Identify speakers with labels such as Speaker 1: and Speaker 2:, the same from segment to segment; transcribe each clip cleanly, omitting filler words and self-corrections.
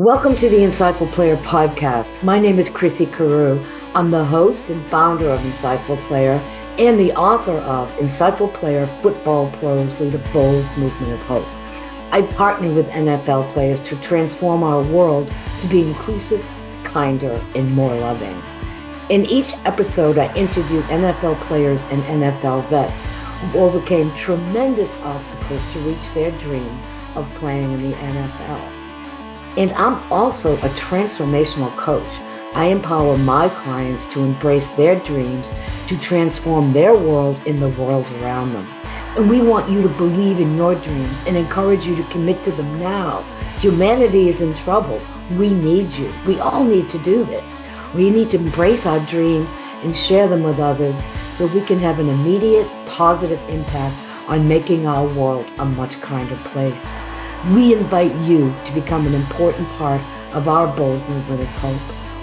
Speaker 1: Welcome to the Insightful Player podcast. My name is Chrissy Carew. I'm the host and founder of Insightful Player and the author of Insightful Player, Football Pros Lead a Bold Movement of Hope. I partner with NFL players to transform our world to be inclusive, kinder, and more loving. In each episode, I interviewed NFL players and NFL vets who overcame tremendous obstacles to reach their dream of playing in the NFL. And I'm also a transformational coach. I empower my clients to embrace their dreams, to transform their world and the world around them. And we want you to believe in your dreams and encourage you to commit to them now. Humanity is in trouble. We need you. We all need to do this. We need to embrace our dreams and share them with others so we can have an immediate positive impact on making our world a much kinder place. We invite you to become an important part of our bold movement of hope.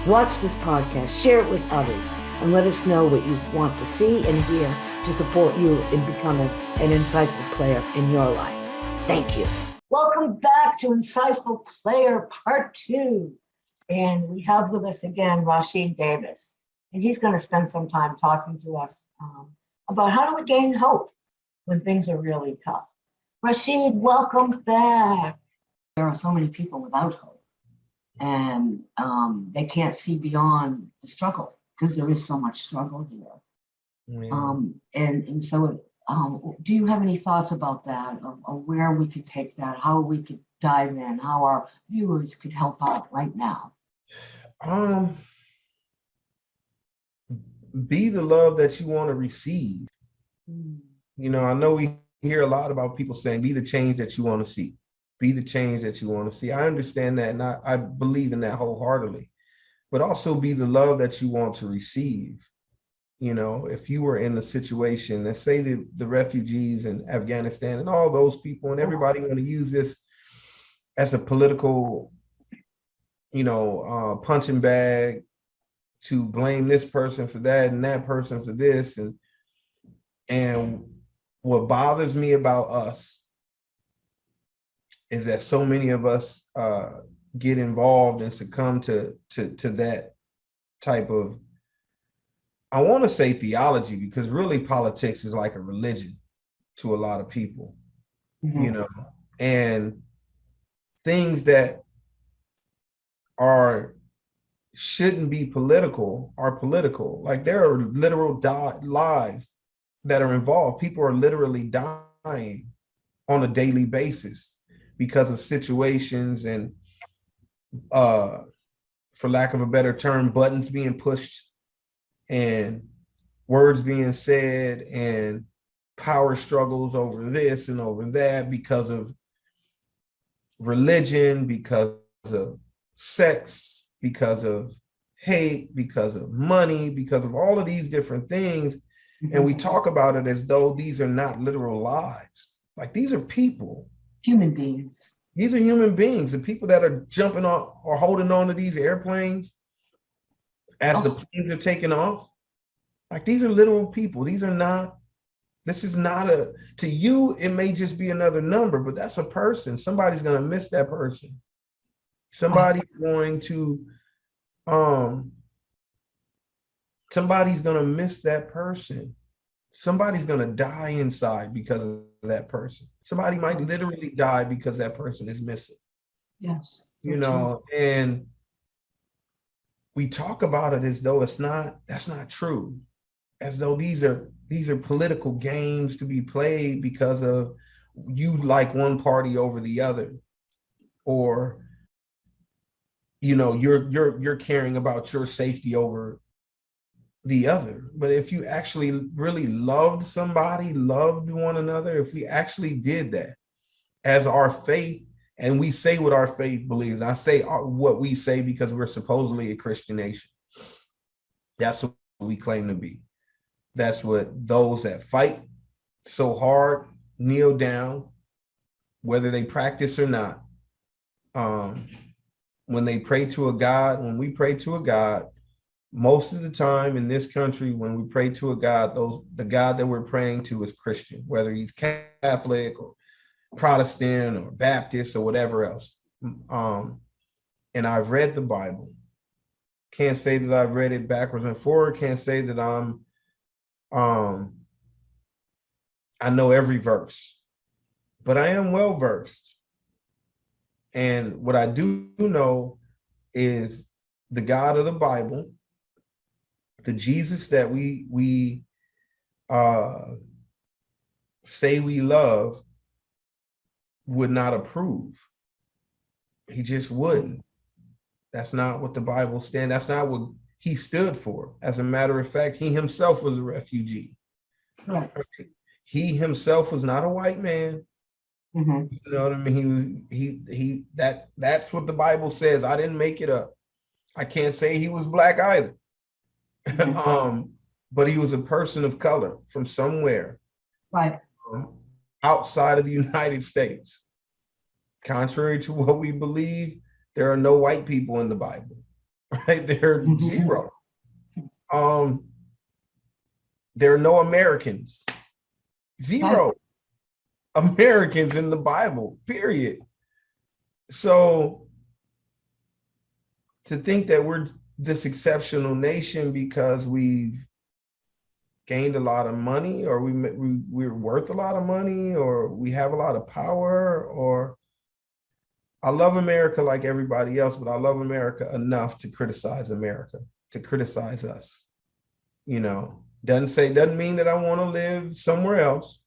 Speaker 1: Watch this podcast, share it with others, and let us know what you want to see and hear to support you in becoming an insightful player in your life. Thank you. Welcome back to Insightful Player Part 2. And we have with us again Rashied Davis. And he's going to spend some time talking to us about how do we gain hope when things are really tough. Rashied, welcome back. There are so many people without hope, and they can't see beyond the struggle because there is so much struggle here. Yeah. So, do you have any thoughts about that, of where we could take that, how we could dive in, how our viewers could help out right now?
Speaker 2: Be the love that you want to receive. You know, I know we hear a lot about people saying, be the change that you want to see. Be the change that you want to see. I understand that, and I believe in that wholeheartedly. But also be the love that you want to receive. You know, if you were in the situation, let's say the refugees in Afghanistan and all those people, and everybody want to use this as a political, punching bag to blame this person for that and that person for this. And what bothers me about us is that so many of us get involved and succumb to that type of, I want to say theology, because really politics is like a religion to a lot of people, and things that shouldn't be political are political. Like there are literal lives that are involved. People are literally dying on a daily basis because of situations and, for lack of a better term, buttons being pushed and words being said and power struggles over this and over that because of religion, because of sex, because of hate, because of money, because of all of these different things. And we talk about it as though these are not literal lives. Like these are people.
Speaker 1: Human beings.
Speaker 2: These are human beings. The people that are jumping on or holding on to these airplanes as the planes are taking off. Like these are literal people. This is not to you, it may just be another number, but that's a person. Somebody's going to miss that person. Somebody's going to miss that person. Somebody's going to die inside because of that person. Somebody might literally die because that person is missing.
Speaker 1: Yes.
Speaker 2: And we talk about it as though that's not true. As though these are political games to be played because of you like one party over the other, or you're caring about your safety over the other. But if you actually really loved somebody, loved one another, if we actually did that as our faith, and we say what our faith believes, I say what we say because we're supposedly a Christian nation. That's what we claim to be. That's what those that fight so hard, kneel down, whether they practice or not. When they pray to a God, when we pray to a God, most of the time in this country, when we pray to a God, the God that we're praying to is Christian, whether he's Catholic or Protestant or Baptist or whatever else. and I've read the Bible. Can't say that I've read it backwards and forward. Can't say that I know every verse, but I am well versed. And what I do know is the God of the Bible, the Jesus that we say we love, would not approve. He just wouldn't. That's not what the Bible stands. That's not what he stood for. As a matter of fact, he himself was a refugee.
Speaker 1: Right.
Speaker 2: He himself was not a white man.
Speaker 1: Mm-hmm.
Speaker 2: You know what I mean? That's what the Bible says. I didn't make it up. I can't say he was black either.
Speaker 1: Mm-hmm.
Speaker 2: But he was a person of color from somewhere,
Speaker 1: Right.
Speaker 2: Outside of the United States. Contrary to what we believe, there are no white people in the Bible. Right? There are
Speaker 1: Mm-hmm.
Speaker 2: zero. There are no Americans. Zero Americans in the Bible, period. So to think that we're this exceptional nation because we've gained a lot of money, or we're worth a lot of money, or we have a lot of power, or I love America like everybody else, but I love America enough to criticize America, to criticize us. You know, doesn't mean that I want to live somewhere else.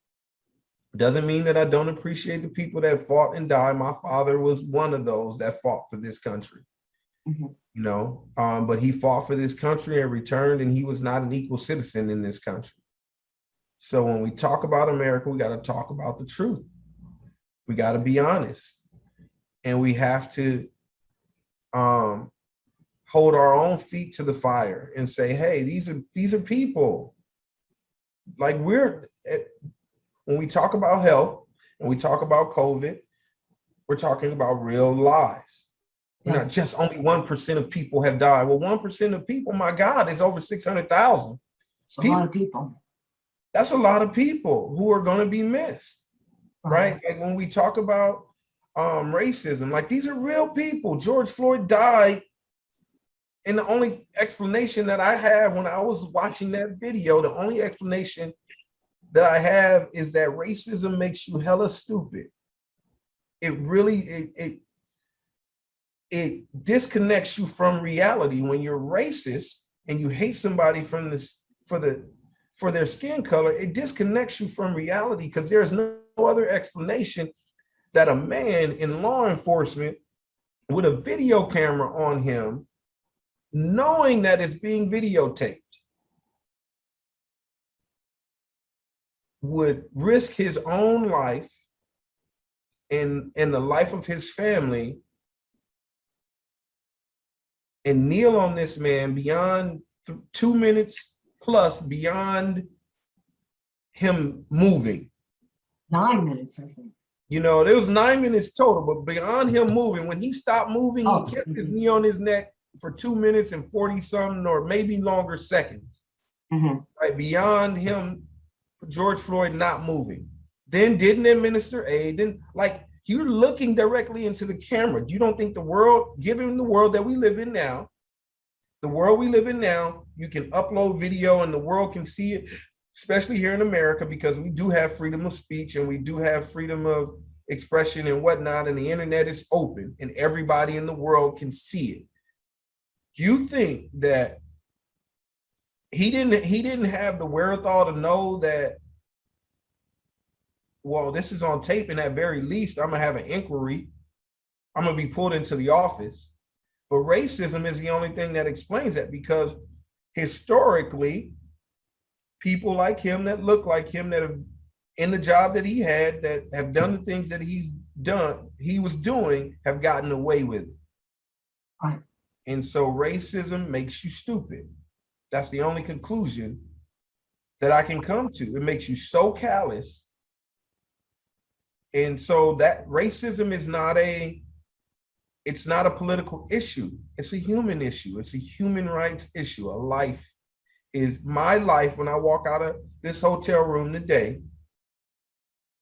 Speaker 2: Doesn't mean that I don't appreciate the people that fought and died. My father was one of those that fought for this country. Mm-hmm. You know, but he fought for this country and returned, and he was not an equal citizen in this country. So when we talk about America, we got to talk about the truth. We got to be honest, and we have to hold our own feet to the fire and say, hey, these are people. Like, when we talk about health and we talk about COVID, we're talking about real lives. Yes. Not just only 1% of people have died. Well, 1% of people, my God, is over 600,000.
Speaker 1: It's a lot of people.
Speaker 2: That's a lot of people who are going to be missed, right? Like when we talk about racism, like these are real people. George Floyd died. And the only explanation that I have when I was watching that video, the only explanation that I have is that racism makes you hella stupid. It really, it disconnects you from reality. When you're racist and you hate somebody for their skin color, it disconnects you from reality, because there's no other explanation that a man in law enforcement with a video camera on him, knowing that it's being videotaped, would risk his own life and the life of his family and kneel on this man beyond 2 minutes plus, beyond him moving.
Speaker 1: 9 minutes, I think.
Speaker 2: You know, there was 9 minutes total, but beyond him moving, when he stopped moving, he kept his knee on his neck for 2 minutes and 40 something or maybe longer seconds. Mm-hmm. Right, beyond him, George Floyd not moving. Then didn't administer aid. Then, like, you're looking directly into the camera. You don't think the world, given the world that we live in now, you can upload video and the world can see it, especially here in America, because we do have freedom of speech and we do have freedom of expression and whatnot, and the internet is open and everybody in the world can see it. You think that he didn't have the wherewithal to know that, well, this is on tape, and at very least, I'm gonna have an inquiry. I'm gonna be pulled into the office. But racism is the only thing that explains that, because historically, people like him that look like him, that have in the job that he had, that have done the things that he was doing, have gotten away with it. Right. And so racism makes you stupid. That's the only conclusion that I can come to. It makes you so callous. And so that racism is it's not a political issue. It's a human issue. It's a human rights issue. My life when I walk out of this hotel room today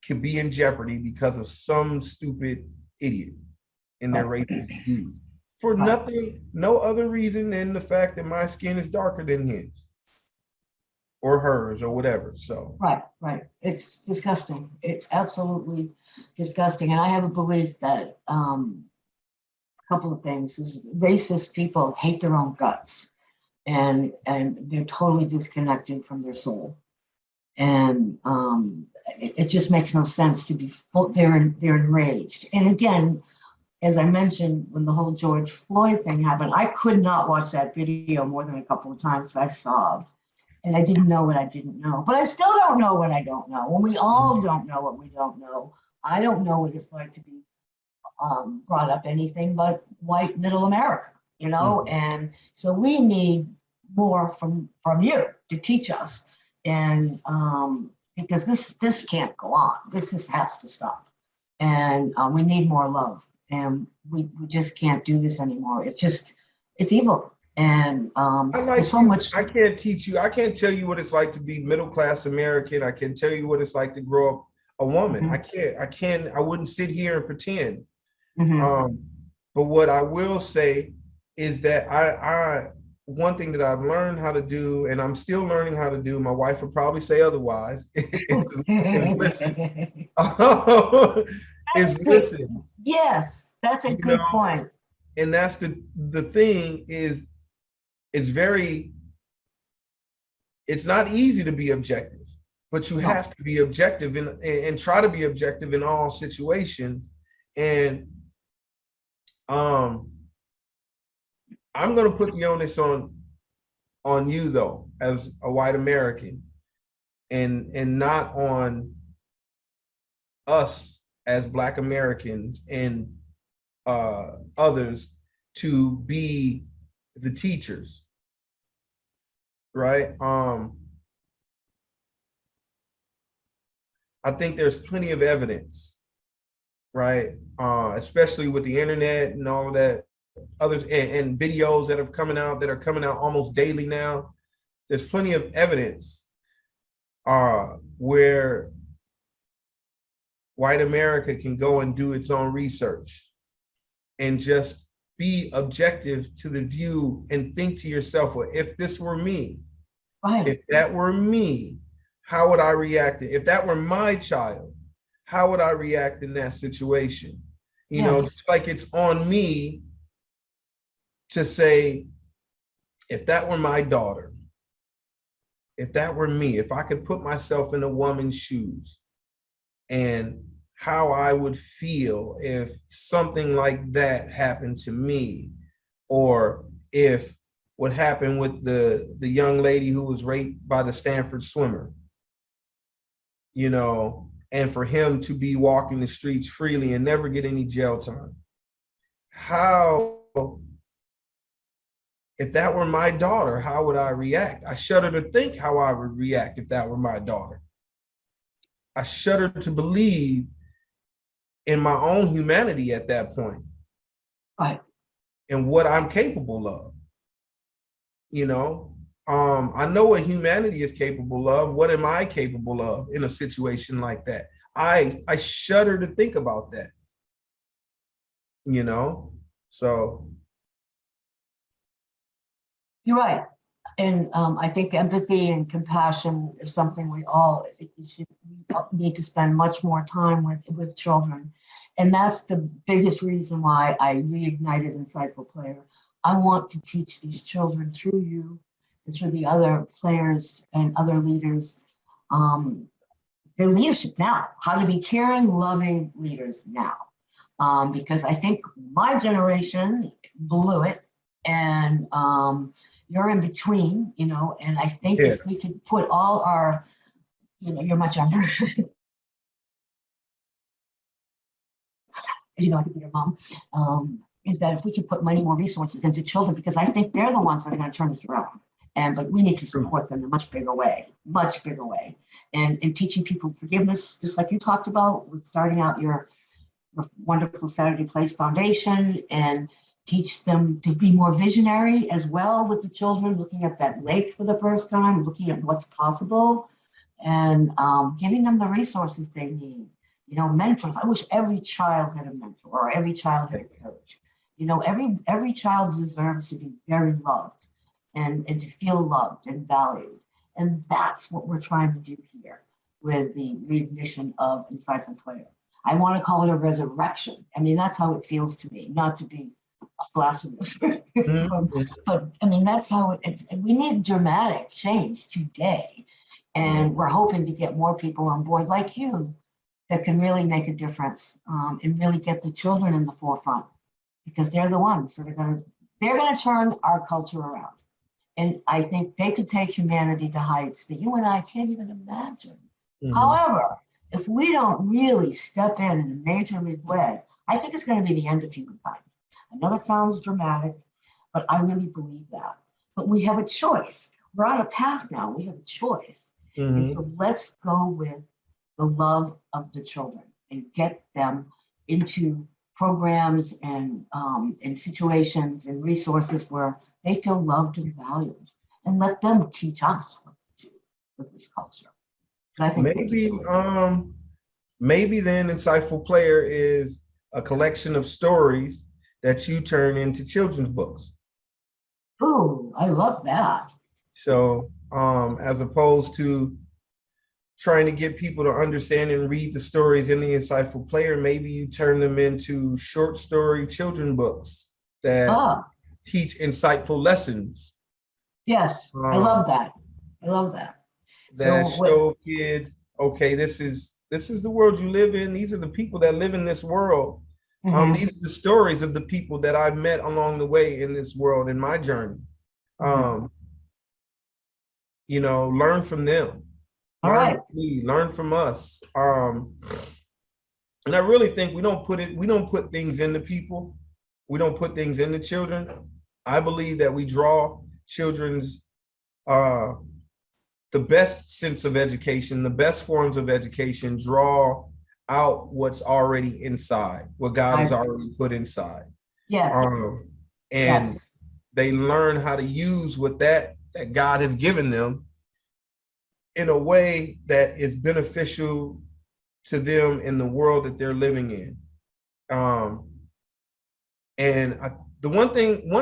Speaker 2: could be in jeopardy because of some stupid idiot in their racist views. for
Speaker 1: Right.
Speaker 2: nothing, no other reason than the fact that my skin is darker than his or hers or whatever. So,
Speaker 1: Right, right. It's disgusting. It's absolutely disgusting. And I have a belief that a couple of things is racist people hate their own guts, and they're totally disconnected from their soul. And it just makes no sense to be full, they're enraged. And again, as I mentioned, when the whole George Floyd thing happened, I could not watch that video more than a couple of times. I sobbed and I didn't know what I didn't know. But I still don't know what I don't know. And we all don't know what we don't know. I don't know what it's like to be brought up anything but white middle America, you know?
Speaker 2: mhm.
Speaker 1: And so we need more from you to teach us. And because this can't go on. This has to stop. And we need more love. And we just can't do this anymore. It's evil. And
Speaker 2: I
Speaker 1: there's
Speaker 2: like
Speaker 1: so
Speaker 2: you.
Speaker 1: much.
Speaker 2: I can't teach you. I can't tell you what it's like to be middle class American. I can tell you what it's like to grow up a woman.
Speaker 1: Mhm,
Speaker 2: I wouldn't sit here and pretend.
Speaker 1: mhm.
Speaker 2: Um, but what I will say is that one thing that I've learned how to do, and I'm still learning how to do, my wife would probably say otherwise, is listen. Is
Speaker 1: Good.
Speaker 2: listen,
Speaker 1: Yes, that's a
Speaker 2: you
Speaker 1: good
Speaker 2: know,
Speaker 1: point.
Speaker 2: and that's the thing is it's very it's not easy to be objective, but you
Speaker 1: No.
Speaker 2: have to be objective and try to be objective in all situations. And um I'm going to put the onus on you though, as a white American, and not on us as Black Americans and others to be the teachers, right? I think there's plenty of evidence, right? Especially with the internet and all that others and videos that are coming out almost daily now. There's plenty of evidence where white America can go and do its own research and just be objective to the view and think to yourself, well, if this were me,
Speaker 1: Right.
Speaker 2: if that were me, how would I react? If that were my child, how would I react in that situation? You know,
Speaker 1: Yes.
Speaker 2: just like it's on me to say, if that were my daughter, if that were me, if I could put myself in a woman's shoes and how I would feel if something like that happened to me, or if what happened with the young lady who was raped by the Stanford swimmer, you know, and for him to be walking the streets freely and never get any jail time. How, if that were my daughter, how would I react? I shudder to think how I would react if that were my daughter. I shudder to believe in my own humanity at that point
Speaker 1: Right.
Speaker 2: and what I'm capable of. You know, I know what humanity is capable of. What am I capable of in a situation like that? I shudder to think about that, you know? So
Speaker 1: You're right. And I think empathy and compassion is something we all need to spend much more time with children. And that's the biggest reason why I reignited Insightful Player. I want to teach these children through you and through the other players and other leaders, um, their leadership now, how to be caring, loving leaders now. Because I think my generation blew it, and you're in between, you know. And I think
Speaker 2: yeah,
Speaker 1: if we could put all our, you know, you're much younger, you know, I could be your mom. Is that if we could put many more resources into children, because I think they're the ones that are going to turn this around. And but we need to support them in a much bigger way, and teaching people forgiveness, just like you talked about with starting out your wonderful Saturday Place Foundation, and teach them to be more visionary as well with the children, looking at that lake for the first time, looking at what's possible, and giving them the resources they need. You know, mentors. I wish every child had a mentor or every child had a coach. You know, every child deserves to be very loved and to feel loved and valued. And that's what we're trying to do here with the reignition of Insightful Player. I want to call it a resurrection. I mean, that's how it feels to me, not to be blasphemous. But I mean, that's how it's, we need dramatic change today. And we're hoping to get more people on board like you that can really make a difference and really get the children in the forefront because they're the ones that are they're going to turn our culture around. And I think they could take humanity to heights that you and I can't even imagine. However, if we don't really step in a major league way, I think it's going to be the end of humankind. I know that sounds dramatic, but I really believe that. But we have a choice. We're on a path now. We have a choice. And so let's go with the love of the children and get them into programs and situations and resources where they feel loved and valued, and let them teach us what to do with this culture. I think
Speaker 2: maybe then Insightful Player is a collection of stories that you turn into children's books.
Speaker 1: Ooh, I love that.
Speaker 2: So as opposed to trying to get people to understand and read the stories in the Insightful Player, maybe you turn them into short story children books that teach insightful lessons.
Speaker 1: Yes, I love that. I love that.
Speaker 2: That show kids, okay, this is the world you live in. These are the people that live in this world. These are the stories of the people that I've met along the way in this world in my journey. You know, learn from them. Learn from me, learn from us. And I really think we don't put things into people. We don't put things into children. I believe that we draw children's the best sense of education, the best forms of education draw out what's already inside, what God has already put inside.
Speaker 1: Yes.
Speaker 2: And they learn how to use what that God has given them in a way that is beneficial to them in the world that they're living in. One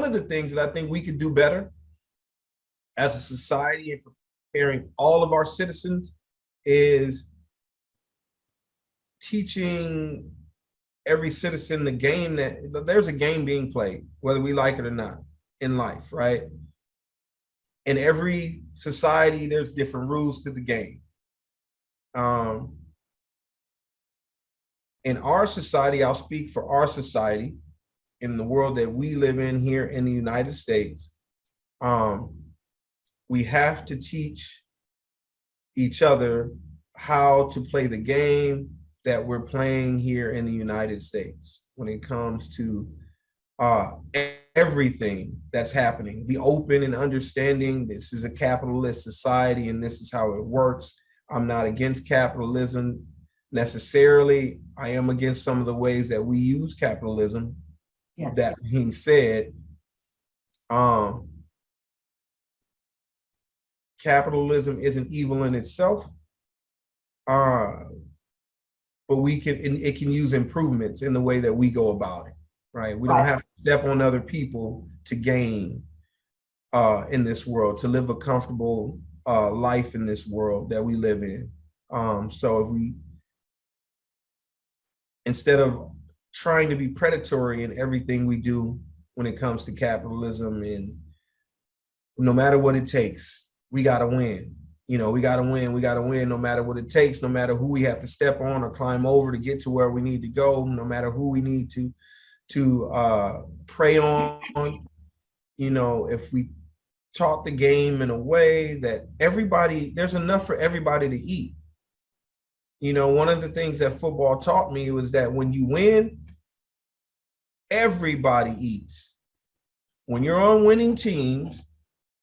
Speaker 2: of the things that I think we could do better as a society and preparing all of our citizens is teaching every citizen the game that there's a game being played, whether we like it or not, in life, right? In every society, there's different rules to the game. In our society, I'll speak for our society, in the world that we live in here in the United States, we have to teach each other how to play the game that we're playing here in the United States when it comes to everything that's happening. Be open and understanding this is a capitalist society and this is how it works. I'm not against capitalism necessarily. I am against some of the ways that we use capitalism.
Speaker 1: Yes.
Speaker 2: That being said, capitalism isn't evil in itself, but it can use improvements in the way that we go about it, right? We don't have to step on other people to gain in this world, to live a comfortable life in this world that we live in. So if we, instead of trying to be predatory in everything we do when it comes to capitalism, and no matter what it takes, we got to win. You know, we got to win no matter what it takes, no matter who we have to step on or climb over to get to where we need to go, no matter who we need to prey on. You know, if we taught the game in a way that there's enough for everybody to eat. You know, one of the things that football taught me was that when you win, everybody eats. When you're on winning teams,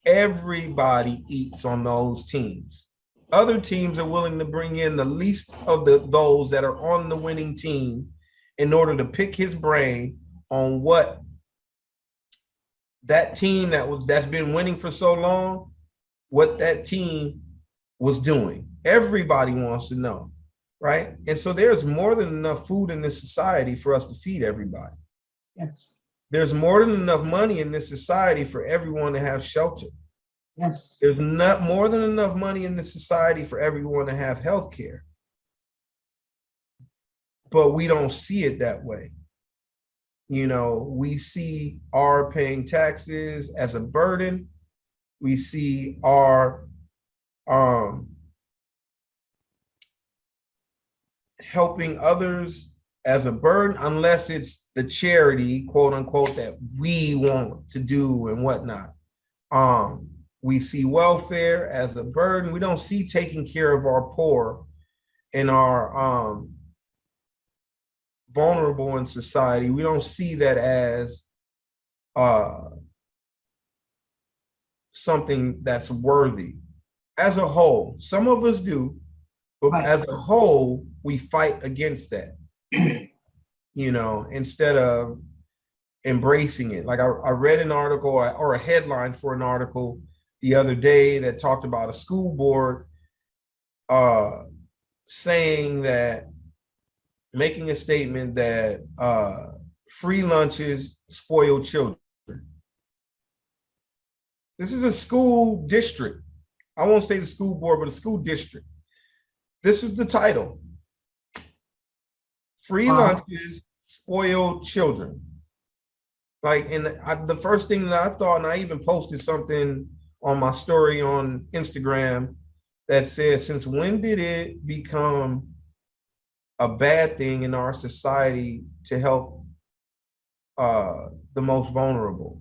Speaker 2: everybody eats on those teams. Other teams are willing to bring in the least of those that are on the winning team in order to pick his brain on what that team that's been winning for so long, what that team was doing. Everybody wants to know, right? And so there's more than enough food in this society for us to feed everybody.
Speaker 1: Yes.
Speaker 2: there's more than enough money in this society for everyone to have shelter.
Speaker 1: Yes.
Speaker 2: There's not more than enough money in this society for everyone to have health care. But we don't see it that way. You know, we see our paying taxes as a burden. We see our helping others as a burden, unless it's the charity, quote unquote, that we want to do and whatnot. We see welfare as a burden. We don't see taking care of our poor and our vulnerable in society. We don't see that as something that's worthy. As a whole, some of us do, but right. As a whole, we fight against that, you know, instead of embracing it. Like I read an article or a headline for an article the other day that talked about a school board saying that, making a statement that free lunches spoil children. This is a school district. I won't say the school board, but a school district. This is the title. Free lunches spoil children. Like, and the first thing that I thought, and I even posted something on my story on Instagram that says, since when did it become a bad thing in our society to help the most vulnerable?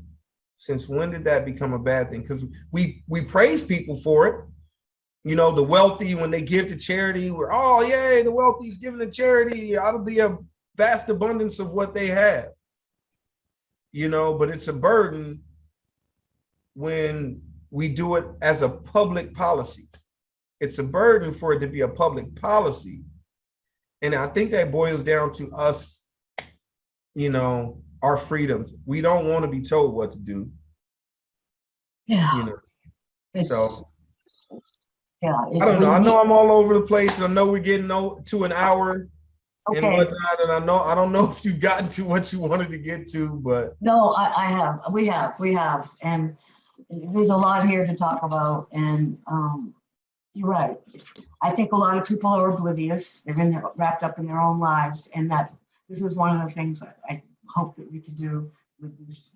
Speaker 2: Since when did that become a bad thing? Because we praise people for it. You know, the wealthy, when they give to charity, we're, oh, yay, the wealthy's giving to charity out of the vast abundance of what they have. You know, but it's a burden when we do it as a public policy. It's a burden for it to be a public policy. And I think that boils down to us, you know, our freedoms. We don't want to be told what to do.
Speaker 1: Yeah.
Speaker 2: You know, so.
Speaker 1: Yeah.
Speaker 2: I don't know. I know I'm all over the place. And I know we're getting to an hour and whatnot. And I don't know if you've gotten to what you wanted to get to, but.
Speaker 1: No, I have. We have. And there's a lot here to talk about. And you're right. I think a lot of people are oblivious. They're wrapped up in their own lives. And that this is one of the things that I hope that we can do with this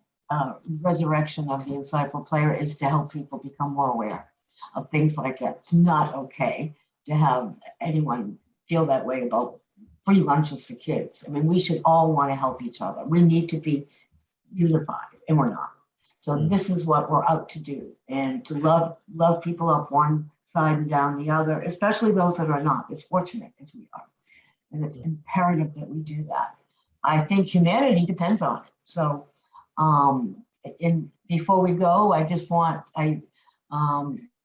Speaker 1: resurrection of the insightful player, is to help people become more aware of things like that. It's not okay to have anyone feel that way about free lunches for kids. I mean, we should all want to help each other. We need to be unified, and we're not. So this is what we're out to do, and to love people up one side and down the other, especially those that are not as fortunate as we are. And it's imperative that we do that. I think humanity depends on it. So before we go, I just want,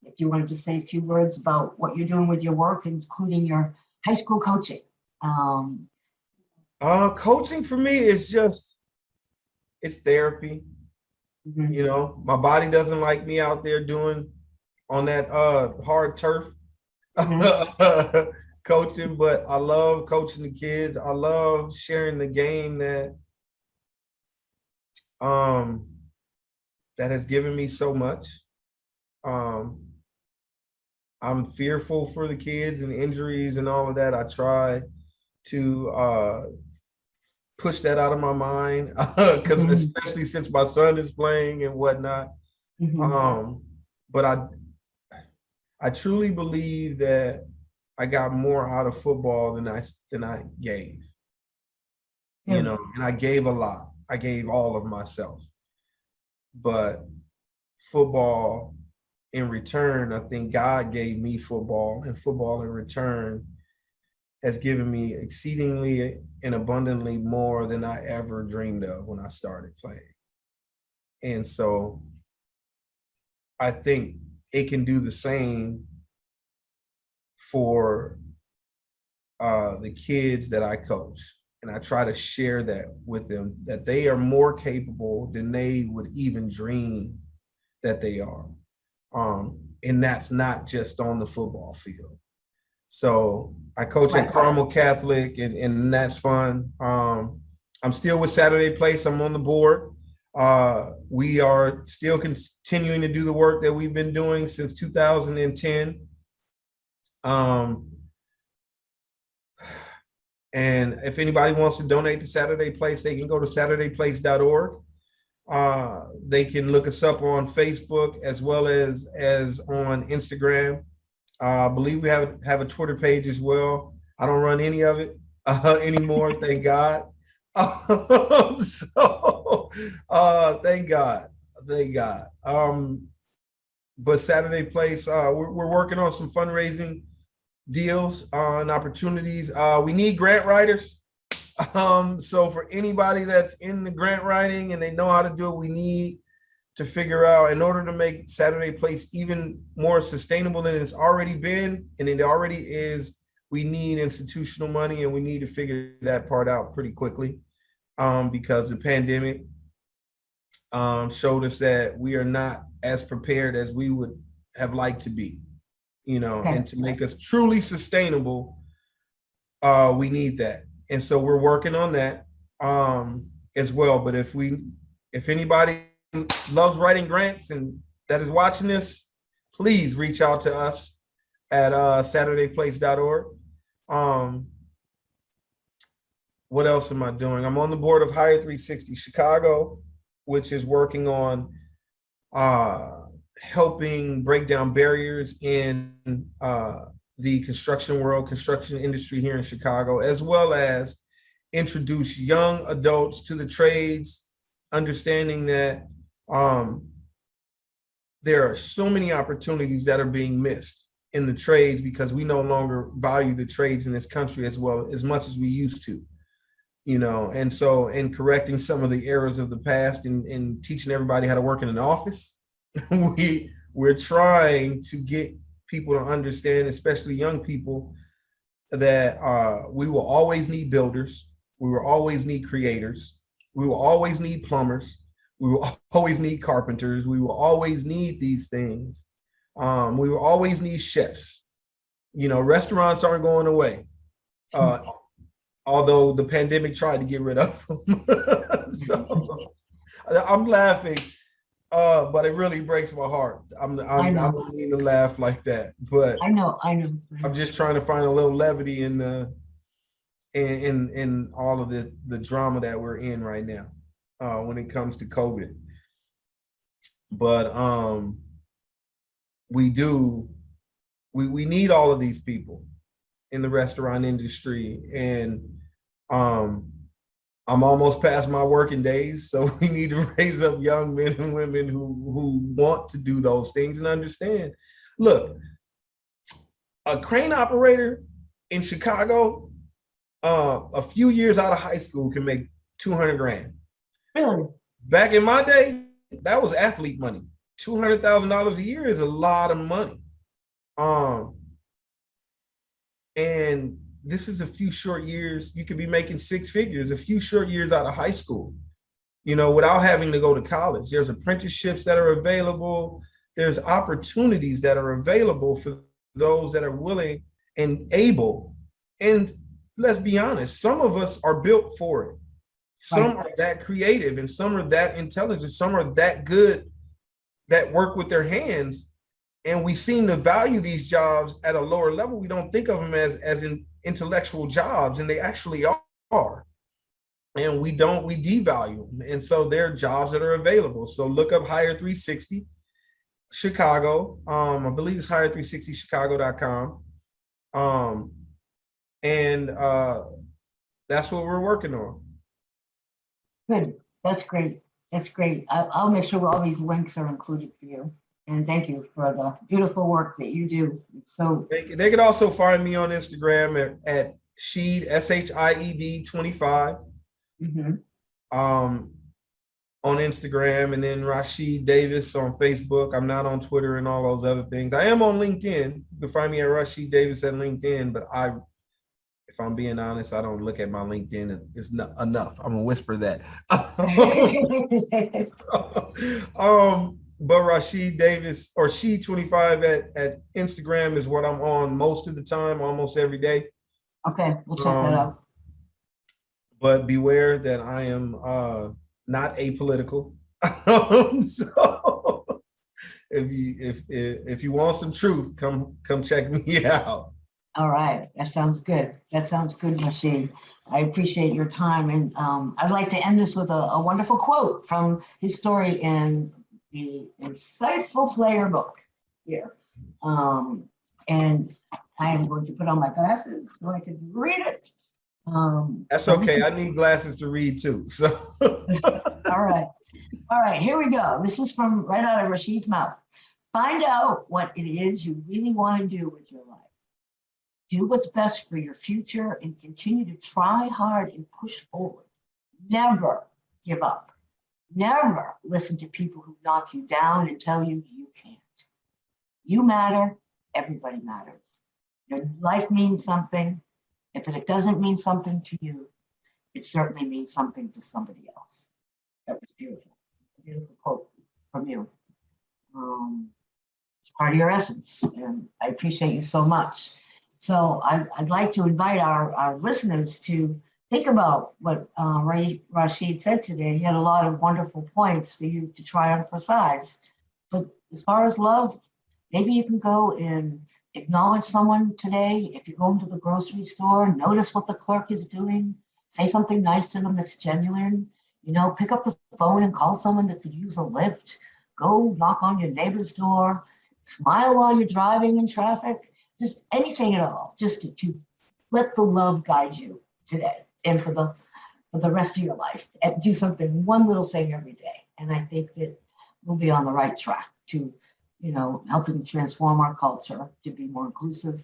Speaker 1: if you wanted to say a few words about what you're doing with your work, including your high school coaching.
Speaker 2: Coaching for me is just, it's therapy. Mm-hmm. You know, my body doesn't like me out there doing on that hard turf coaching, but I love coaching the kids. I love sharing the game that has given me so much. I'm fearful for the kids and injuries and all of that. I try to push that out of my mind, because especially since my son is playing and whatnot. But I truly believe that I got more out of football than I gave. You know, and I gave a lot. I gave all of myself. But football in return, I think God gave me football, and football in return has given me exceedingly and abundantly more than I ever dreamed of when I started playing. And so I think it can do the same for the kids that I coach. And I try to share that with them, that they are more capable than they would even dream that they are. And that's not just on the football field. So I coach at Carmel Catholic, and that's fun. I'm still with Saturday Place. I'm on the board. We are still continuing to do the work that we've been doing since 2010. And if anybody wants to donate to Saturday Place, they can go to SaturdayPlace.org. They can look us up on Facebook as well as on Instagram. I believe we have a Twitter page as well. I don't run any of it anymore, thank God. Thank God, thank God. But Saturday Place, we're working on some fundraising deals and opportunities. We need grant writers. So for anybody that's in the grant writing and they know how to do it, we need to figure out, in order to make Saturday Place even more sustainable than it's already been, and it already is, we need institutional money, and we need to figure that part out pretty quickly, because the pandemic showed us that we are not as prepared as we would have liked to be, and to make us truly sustainable, we need that. And so we're working on that as well. But if anybody loves writing grants and that is watching this, please reach out to us at SaturdayPlace.org. What else am I doing? I'm on the board of Hire 360 Chicago, which is working on helping break down barriers in the construction industry here in Chicago, as well as introduce young adults to the trades, understanding that there are so many opportunities that are being missed in the trades because we no longer value the trades in this country as much as we used to, and so in correcting some of the errors of the past and teaching everybody how to work in an office, we're trying to get people to understand, especially young people, that we will always need builders, we will always need creators, we will always need plumbers, we will always need carpenters, we will always need these things. We will always need chefs. Restaurants aren't going away, although the pandemic tried to get rid of them. So I'm laughing, but it really breaks my heart. I don't mean to laugh like that, but I know. I'm just trying to find a little levity in all of the drama that we're in right now when it comes to COVID. But we need all of these people in the restaurant industry, and I'm almost past my working days, so we need to raise up young men and women who want to do those things and understand. Look, a crane operator in Chicago, a few years out of high school, can make 200 grand.
Speaker 1: Really?
Speaker 2: Back in my day, that was athlete money. $200,000 a year is a lot of money. And this is a few short years. You could be making six figures a few short years out of high school, without having to go to college. There's apprenticeships that are available. There's opportunities that are available for those that are willing and able. And let's be honest, some of us are built for it. Some are that creative, and some are that intelligent. Some are that good, that work with their hands. And we seem to value these jobs at a lower level. We don't think of them as in intellectual jobs, and they actually are. And we devalue them. And so there are jobs that are available. So look up Hire 360 Chicago. I believe it's hire360chicago.com. And that's what we're working on.
Speaker 1: Good. That's great. That's great. I'll make sure all these links are included for you. And thank you for the beautiful work that you do. So
Speaker 2: they could also find me on Instagram at Sheed, SHIED 25.
Speaker 1: Mm-hmm.
Speaker 2: On Instagram, and then Rashied Davis on Facebook. I'm not on Twitter and all those other things. I am on LinkedIn. You can find me at Rashied Davis at LinkedIn, but if I'm being honest, I don't look at my LinkedIn. It's not enough. I'm gonna whisper that. But Rashied Davis or She25 at Instagram is what I'm on most of the time, almost every day.
Speaker 1: Okay, we'll check that out.
Speaker 2: But beware that I am not apolitical. So if you want some truth, come check me out.
Speaker 1: All right, that sounds good. That sounds good, Rashied. I appreciate your time, and I'd like to end this with a wonderful quote from his story in the Insightful Player book here. And I am going to put on my glasses so I can read it.
Speaker 2: That's okay. I need glasses to read too. So
Speaker 1: All right. All right, here we go. This is from right out of Rashied's mouth. Find out what it is you really want to do with your life. Do what's best for your future and continue to try hard and push forward. Never give up. Never listen to people who knock you down and tell you you can't. You matter. Everybody matters. Your life means something. If it doesn't mean something to you, it certainly means something to somebody else. That was beautiful. Beautiful quote from you. It's part of your essence, and I appreciate you so much. So I'd like to invite our listeners to think about what Rashied said today. He had a lot of wonderful points for you to try on for size. But as far as love, maybe you can go and acknowledge someone today. If you go into the grocery store, notice what the clerk is doing. Say something nice to them that's genuine. You know, pick up the phone and call someone that could use a lift. Go knock on your neighbor's door. Smile while you're driving in traffic. Just anything at all, just to let the love guide you today and for the rest of your life. And do something, one little thing every day. And I think that we'll be on the right track to, helping transform our culture to be more inclusive,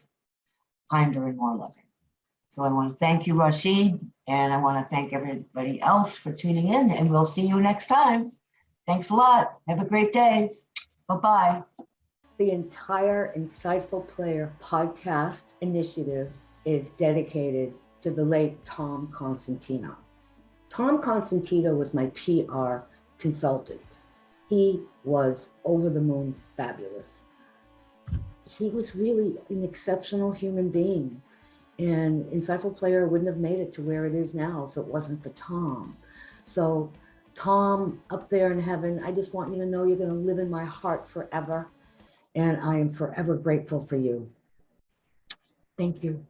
Speaker 1: kinder, and more loving. So I want to thank you, Rashied, and I want to thank everybody else for tuning in, and we'll see you next time. Thanks a lot. Have a great day. Bye-bye. The entire Insightful Player podcast initiative is dedicated to the late Tom Constantino. Tom Constantino was my PR consultant. He was over the moon fabulous. He was really an exceptional human being, and Insightful Player wouldn't have made it to where it is now if it wasn't for Tom. So Tom, up there in heaven, I just want you to know you're going to live in my heart forever. And I am forever grateful for you. Thank you.